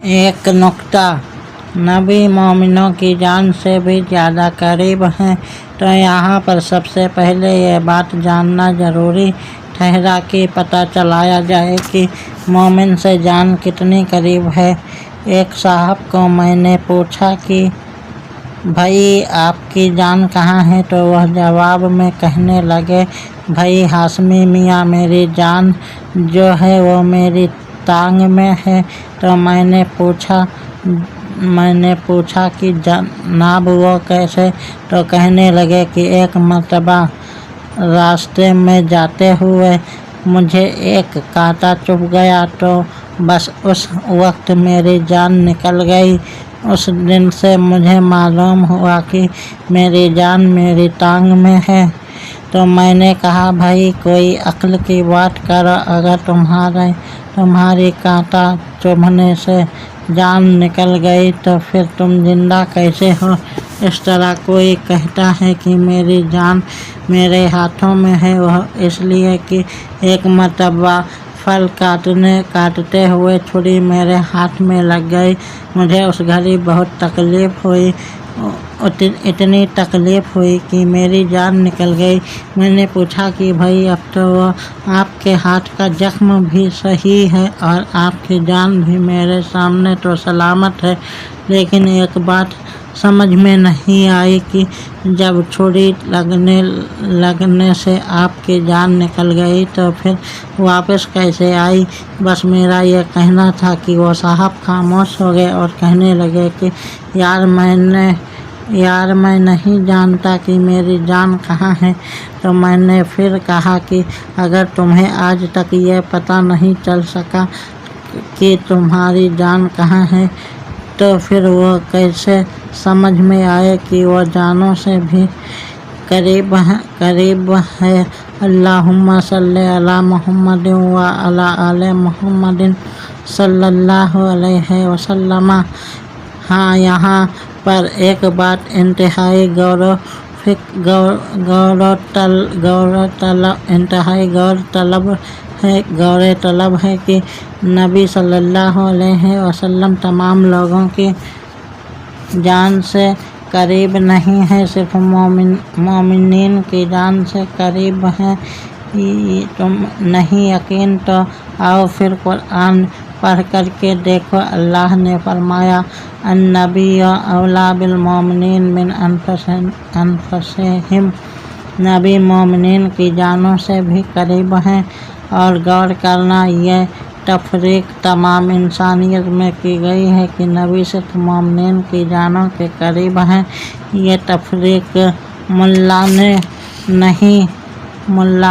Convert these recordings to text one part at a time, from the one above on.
एक नुक्ता, नबी मोमिनों की जान से भी ज़्यादा करीब हैं। तो यहाँ पर सबसे पहले ये बात जानना ज़रूरी ठहरा कि पता चलाया जाए कि मोमिन से जान कितनी करीब है। एक साहब को मैंने पूछा कि भाई आपकी जान कहाँ है, तो वह जवाब में कहने लगे, भाई हाशमी मियाँ, मेरी जान जो है वो मेरी टांग में है। तो मैंने पूछा कि जनाब वो कैसे? तो कहने लगे कि एक मर्तबा रास्ते में जाते हुए मुझे एक कांटा चुभ गया, तो बस उस वक्त मेरी जान निकल गई। उस दिन से मुझे मालूम हुआ कि मेरी जान मेरी टांग में है। तो मैंने कहा, भाई कोई अक्ल की बात करो, अगर तुम्हारी कांटा चुभने से जान निकल गई तो फिर तुम जिंदा कैसे हो? इस तरह कोई कहता है कि मेरी जान मेरे हाथों में है, वह इसलिए कि एक मर्तबा फल काटते हुए छुरी मेरे हाथ में लग गई। मुझे उस घड़ी बहुत तकलीफ़ हुई, इतनी तकलीफ़ हुई कि मेरी जान निकल गई। मैंने पूछा कि भाई अब तो वो आपके हाथ का जख्म भी सही है और आपकी जान भी मेरे सामने तो सलामत है, लेकिन एक बात समझ में नहीं आई कि जब छुरी लगने से आपकी जान निकल गई तो फिर वापस कैसे आई? बस मेरा ये कहना था कि वो साहब खामोश हो गए और कहने लगे कि यार मैं नहीं जानता कि मेरी जान कहाँ है। तो मैंने फिर कहा कि अगर तुम्हें आज तक ये पता नहीं चल सका कि तुम्हारी जान कहाँ है, तो फिर वो कैसे समझ में आए कि वो जानों से भी करीब है। अल्लाहुम्मा सल्ले अला मुहम्मदिन व अला आले मुहम्मदिन सल्लल्लाहु अलैहि वसल्लम। हाँ, यहाँ पर एक बात इंतहाई गौरतलब है कि नबी सल्लल्लाहु अलैहि वसल्लम तमाम लोगों की जान से करीब नहीं है, सिर्फ मोमिनीन की जान से करीब हैं। तुम नहीं यकीन तो आओ फिर कुरान पढ़ कर के देखो। अल्लाह ने फरमाया, अन्नबी औला बिल मोमिनीन मिन अनफुसिहिम, नबी मोमिनीन की जानों से भी करीब हैं। और गौर करना, ये तफरीक तमाम इंसानियत में की गई है कि नबी सिर्फ मोमिनीन की जानों के करीब हैं। ये तफरीक मुल्ला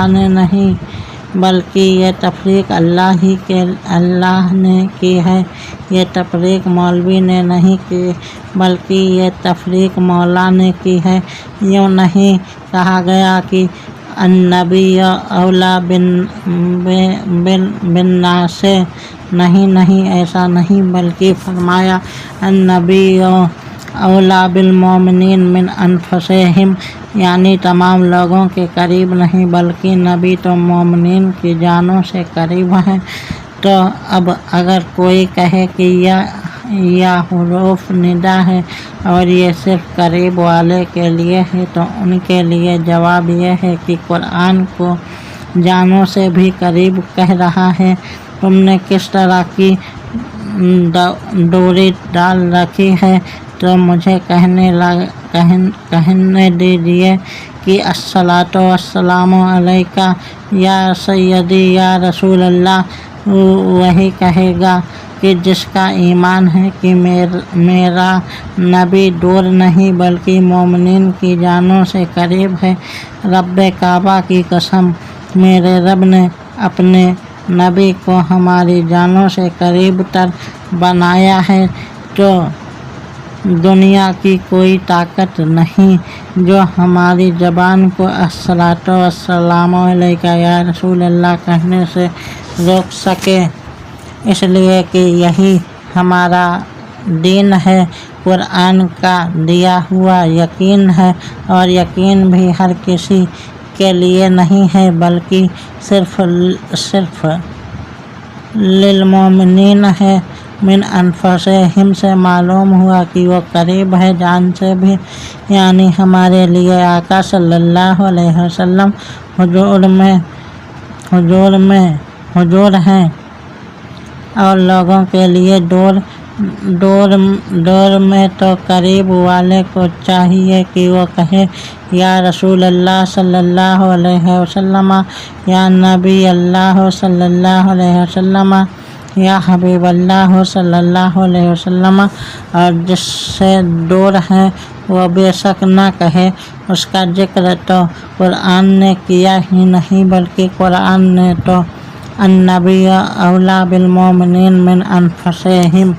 ने नहीं बल्कि ये तफरीक अल्लाह ने की है। ये तफरीक मौलवी ने नहीं की बल्कि ये तफरीक मौला ने की है। यूँ नहीं कहा गया कि अन्नबी औला बिन्नासे, नहीं ऐसा नहीं, बल्कि फरमाया अन्नबी औला बिल मोमिनीन मिन अनफुसिहिम, यानी तमाम लोगों के करीब नहीं बल्कि नबी तो मोमिनीन की जानों से करीब हैं। तो अब अगर कोई कहे कि यह हुरूफ निदा है और ये सिर्फ करीब वाले के लिए है, तो उनके लिए जवाब यह है कि कुरान को जानों से भी करीब कह रहा है। तुमने किस तरह की दूरी डाल रखी है? तो मुझे कहने दीजिए कि अस्सलातु वस्सलामु अलैका या सय्यदी या रसूल अल्लाह। वही कहेगा कि जिसका ईमान है कि मेरा नबी दूर नहीं बल्कि मोमिनीन की जानों से करीब है। रब्बे काबा की कसम, मेरे रब ने अपने नबी को हमारी जानों से करीब तर बनाया है, तो दुनिया की कोई ताकत नहीं जो हमारी ज़बान को अस्सलातु वस्सलामु अलैका या रसूल अल्लाह कहने से रोक सके, इसलिए कि यही हमारा दीन है। कुरान का दिया हुआ यकीन है, और यकीन भी हर किसी के लिए नहीं है बल्कि सिर्फ लिल मोमिनीन है। من انفسہم سے معلوم ہوا کہ وہ قریب ہے جان سے بھی، یعنی ہمارے لیے آقا صلی اللہ علیہ وسلم حضور ہیں، اور لوگوں کے لیے دور میں تو قریب والے کو چاہیے کہ وہ کہے یا رسول اللہ صلی اللہ علیہ وسلم، یا نبی اللہ صلی اللہ علیہ وسلم، یا حبیب اللہ صلی اللہ علیہ وسلم، اور جس سے دور ہے وہ بے شک نہ کہے۔ اس کا ذکر تو قرآن نے کیا ہی نہیں بلکہ قرآن نے تو النبی اولیٰ بالمؤمنین من انفسہم